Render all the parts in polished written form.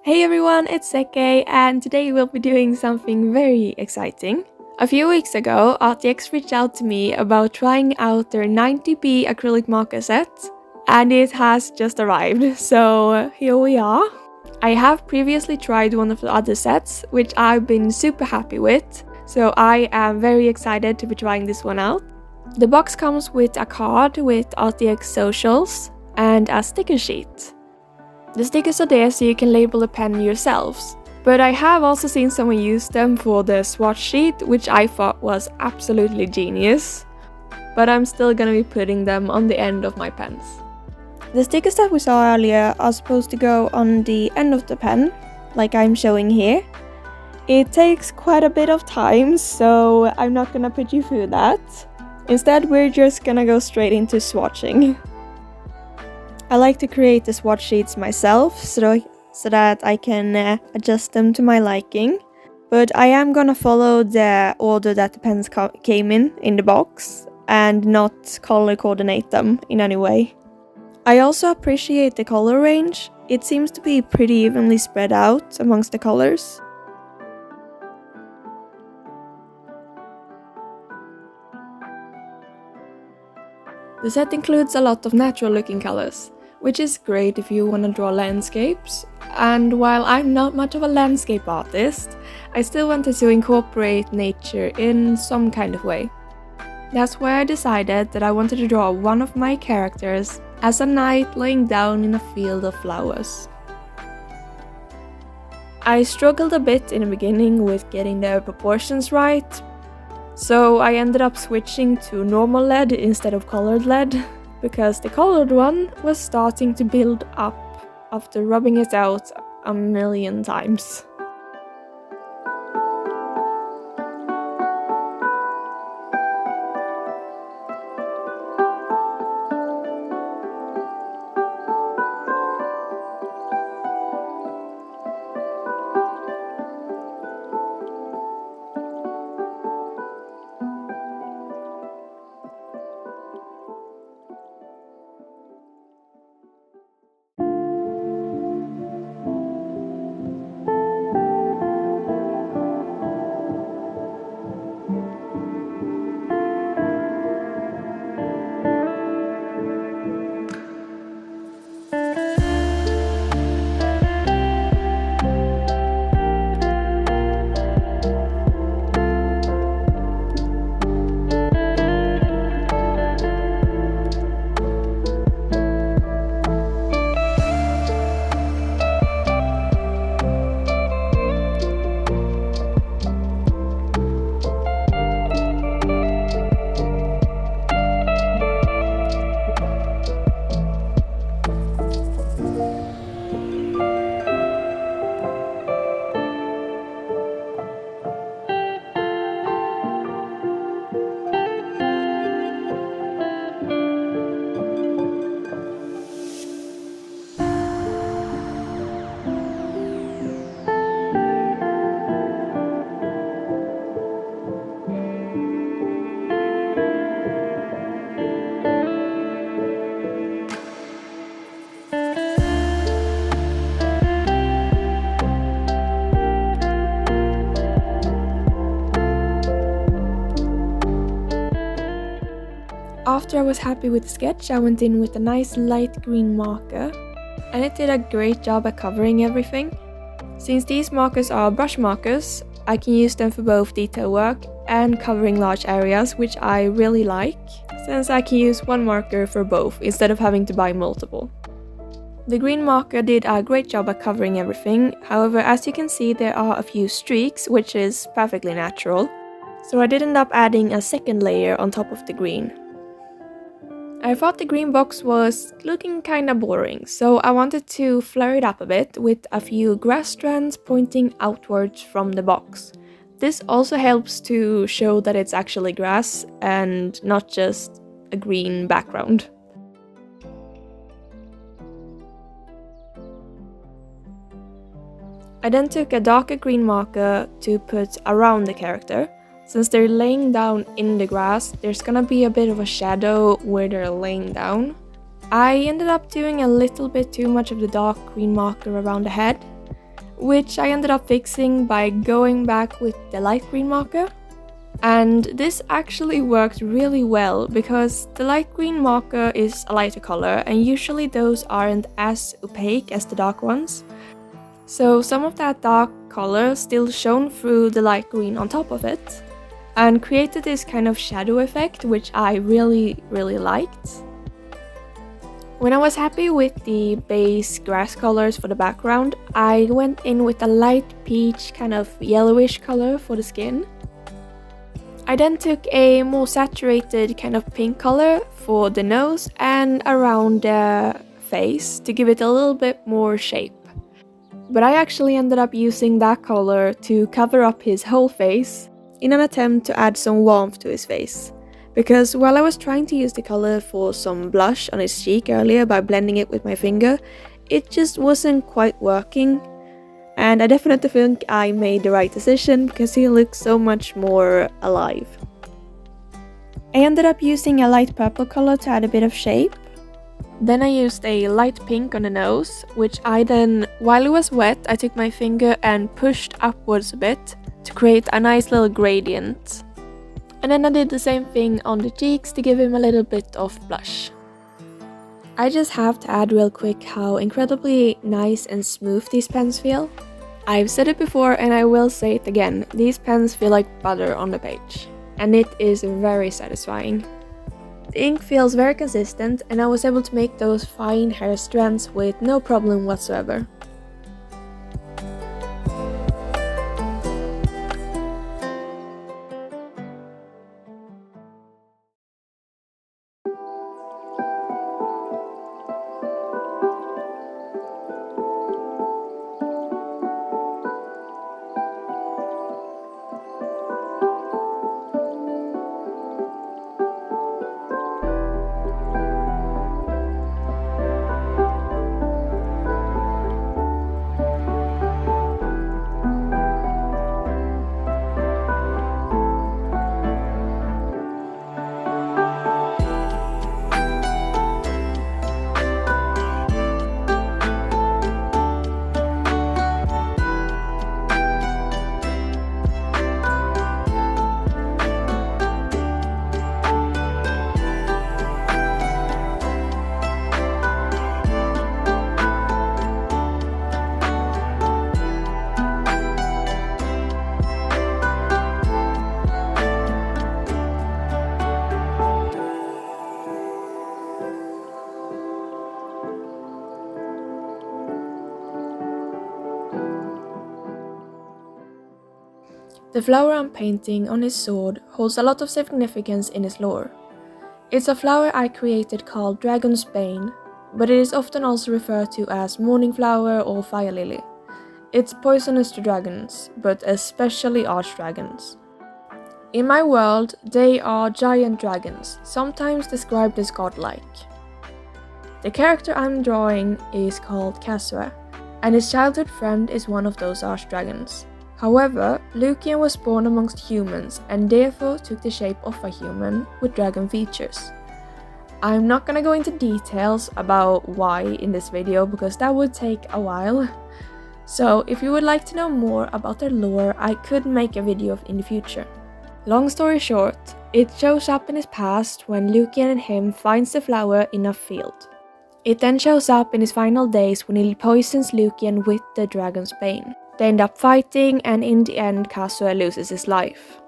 Hey everyone, it's Seke, and today we'll be doing something very exciting. A few weeks ago, Arrtx reached out to me about trying out their 90p acrylic marker set, and it has just arrived, so here we are. I have previously tried one of the other sets, which I've been super happy with, so I am very excited to be trying this one out. The box comes with a card with Arrtx socials and a sticker sheet. The stickers are there so you can label the pen yourselves, but I have also seen someone use them for the swatch sheet, which I thought was absolutely genius, but I'm still gonna be putting them on the end of my pens. The stickers that we saw earlier are supposed to go on the end of the pen, like I'm showing here. It takes quite a bit of time, so I'm not gonna put you through that. Instead, we're just gonna go straight into swatching. I like to create the swatch sheets myself so that I can adjust them to my liking, but I am gonna follow the order that the pens came in the box and not color coordinate them in any way. I also appreciate the color range. It seems to be pretty evenly spread out amongst the colors. The set includes a lot of natural looking colors, which is great if you want to draw landscapes, and while I'm not much of a landscape artist, I still wanted to incorporate nature in some kind of way. That's why I decided that I wanted to draw one of my characters as a knight laying down in a field of flowers. I struggled a bit in the beginning with getting the proportions right, so I ended up switching to normal lead instead of colored lead, because the colored one was starting to build up after rubbing it out a million times. After I was happy with the sketch, I went in with a nice light green marker, and it did a great job at covering everything. Since these markers are brush markers, I can use them for both detail work and covering large areas, which I really like, since I can use one marker for both instead of having to buy multiple. The green marker did a great job at covering everything, however, as you can see, there are a few streaks, which is perfectly natural, so I did end up adding a second layer on top of the green. I thought the green box was looking kinda boring, so I wanted to flare it up a bit with a few grass strands pointing outwards from the box. This also helps to show that it's actually grass and not just a green background. I then took a darker green marker to put around the character. Since they're laying down in the grass, there's gonna be a bit of a shadow where they're laying down. I ended up doing a little bit too much of the dark green marker around the head, which I ended up fixing by going back with the light green marker. And this actually worked really well because the light green marker is a lighter color and usually those aren't as opaque as the dark ones. So some of that dark color still shone through the light green on top of it and created this kind of shadow effect, which I really liked. When I was happy with the base grass colors for the background, I went in with a light peach kind of yellowish color for the skin. I then took a more saturated kind of pink color for the nose and around the face to give it a little bit more shape. But I actually ended up using that color to cover up his whole face in an attempt to add some warmth to his face. Because while I was trying to use the color for some blush on his cheek earlier by blending it with my finger, it just wasn't quite working. And I definitely think I made the right decision because he looks so much more alive. I ended up using a light purple color to add a bit of shape. Then I used a light pink on the nose, which I then, while it was wet, I took my finger and pushed upwards a bit to create a nice little gradient. And then I did the same thing on the cheeks to give him a little bit of blush. I just have to add real quick how incredibly nice and smooth these pens feel. I've said it before and I will say it again, these pens feel like butter on the page. And it is very satisfying. The ink feels very consistent and I was able to make those fine hair strands with no problem whatsoever. The flower I'm painting on his sword holds a lot of significance in his lore. It's a flower I created called Dragon's Bane, but it is often also referred to as morning flower or fire lily. It's poisonous to dragons, but especially archdragons. In my world, they are giant dragons, sometimes described as godlike. The character I'm drawing is called Kasue, and his childhood friend is one of those archdragons. However, Lucian was born amongst humans and therefore took the shape of a human with dragon features. I'm not gonna go into details about why in this video because that would take a while. So if you would like to know more about their lore, I could make a video in the future. Long story short, it shows up in his past when Lucian and him finds the flower in a field. It then shows up in his final days when he poisons Lucian with the Dragon's Bane. They end up fighting and in the end Kasue loses his life.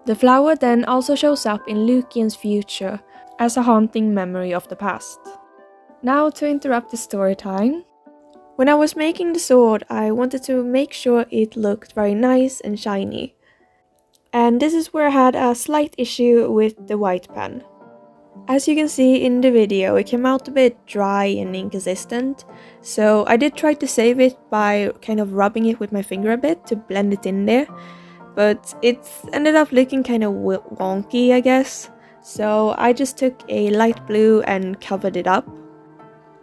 The flower then also shows up in Lucian's future as a haunting memory of the past. Now to interrupt the story time. When I was making the sword, I wanted to make sure it looked very nice and shiny. And this is where I had a slight issue with the white pen. As you can see in the video, it came out a bit dry and inconsistent, so I did try to save it by kind of rubbing it with my finger a bit to blend it in there, but it ended up looking kind of wonky, I guess, so I just took a light blue and covered it up.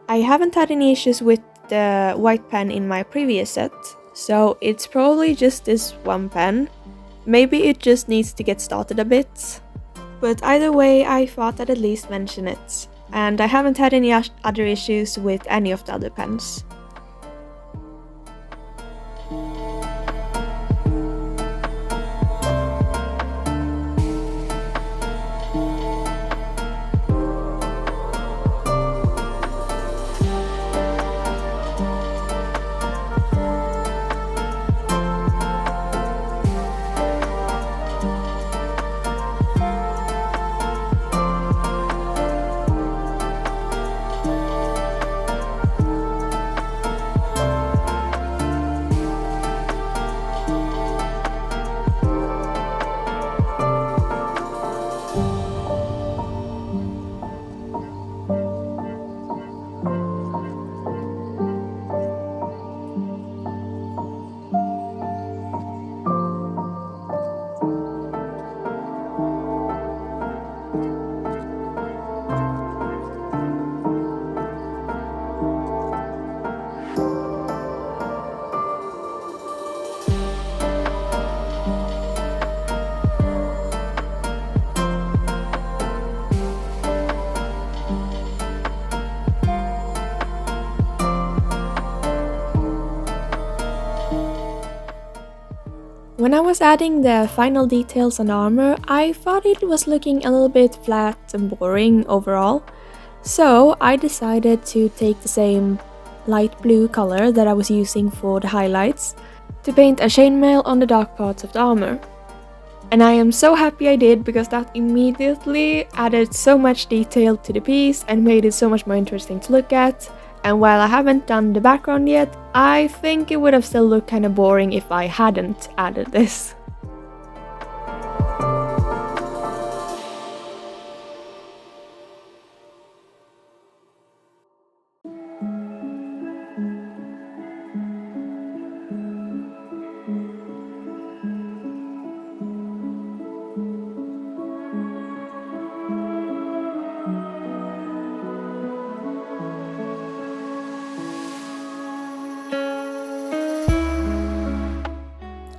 I haven't had any issues with the white pen in my previous set, so it's probably just this one pen. Maybe it just needs to get started a bit. But either way, I thought I'd at least mention it, and I haven't had any other issues with any of the other pens. When I was adding the final details on the armor, I thought it was looking a little bit flat and boring overall. So I decided to take the same light blue color that I was using for the highlights to paint a chainmail on the dark parts of the armor. And I am so happy I did, because that immediately added so much detail to the piece and made it so much more interesting to look at. And while I haven't done the background yet, I think it would have still looked kind of boring if I hadn't added this.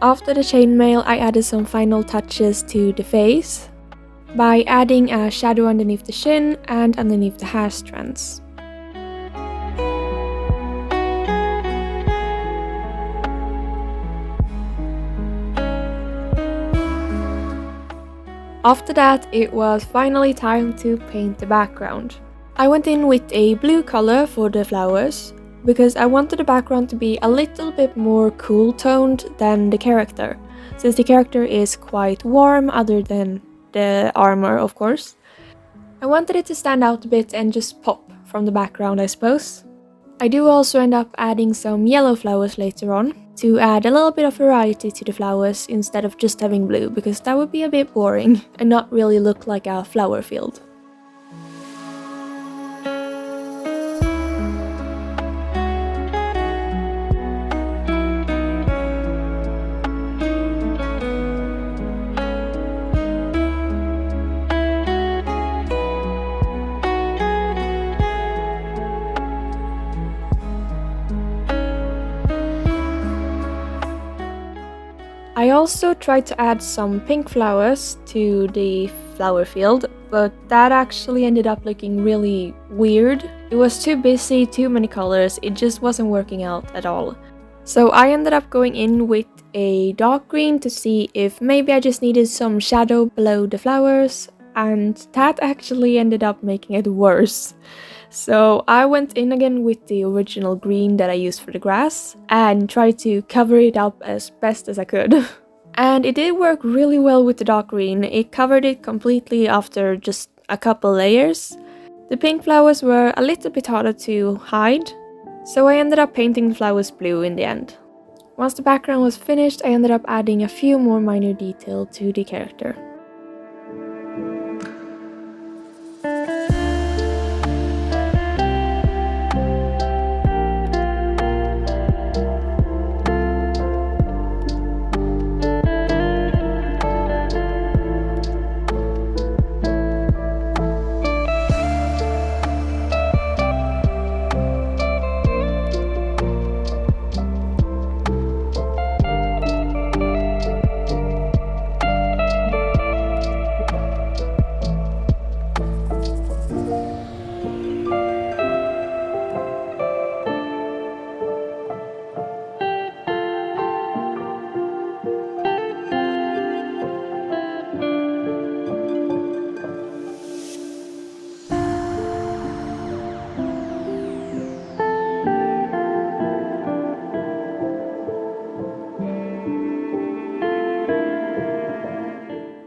After the chainmail, I added some final touches to the face by adding a shadow underneath the chin and underneath the hair strands. After that, it was finally time to paint the background. I went in with a blue color for the flowers, because I wanted the background to be a little bit more cool toned than the character, since the character is quite warm other than the armor, of course. I wanted it to stand out a bit and just pop from the background, I suppose. I do also end up adding some yellow flowers later on to add a little bit of variety to the flowers instead of just having blue, because that would be a bit boring and not really look like a flower field. I also tried to add some pink flowers to the flower field, but that actually ended up looking really weird. It was too busy, too many colors, it just wasn't working out at all. So I ended up going in with a dark green to see if maybe I just needed some shadow below the flowers, and that actually ended up making it worse. So I went in again with the original green that I used for the grass and tried to cover it up as best as I could. And it did work really well with the dark green. It covered it completely after just a couple layers. The pink flowers were a little bit harder to hide, so I ended up painting the flowers blue in the end. Once the background was finished, I ended up adding a few more minor details to the character.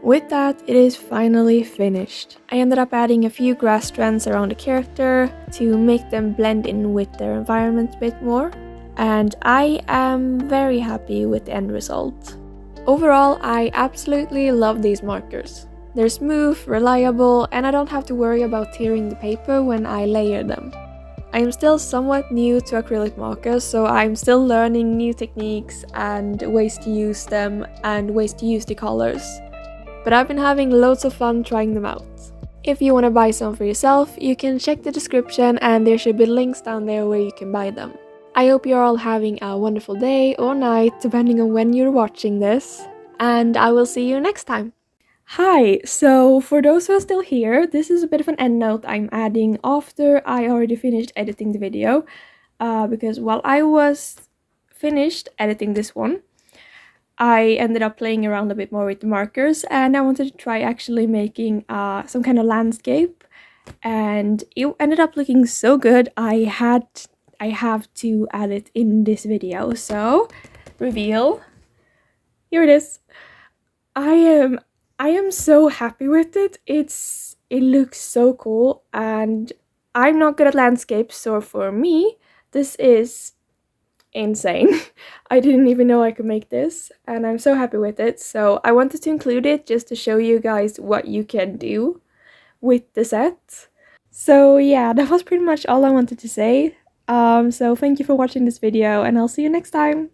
With that, it is finally finished. I ended up adding a few grass strands around the character to make them blend in with their environment a bit more, and I am very happy with the end result. Overall, I absolutely love these markers. They're smooth, reliable, and I don't have to worry about tearing the paper when I layer them. I am still somewhat new to acrylic markers, so I'm still learning new techniques and ways to use them and ways to use the colors. But I've been having loads of fun trying them out. If you want to buy some for yourself, you can check the description and there should be links down there where you can buy them. I hope you're all having a wonderful day or night, depending on when you're watching this, and I will see you next time. Hi, so for those who are still here, this is a bit of an end note I'm adding after I already finished editing the video, because while I was finished editing this one, I ended up playing around a bit more with the markers, and I wanted to try actually making some kind of landscape, and it ended up looking so good. I have to add it in this video. So, reveal. Here it is. I am so happy with it. It looks so cool, and I'm not good at landscapes, so for me, this is insane. I didn't even know I could make this, and I'm so happy with it. So I wanted to include it just to show you guys what you can do with the set. So yeah, that was pretty much all I wanted to say. So thank you for watching this video, and I'll see you next time.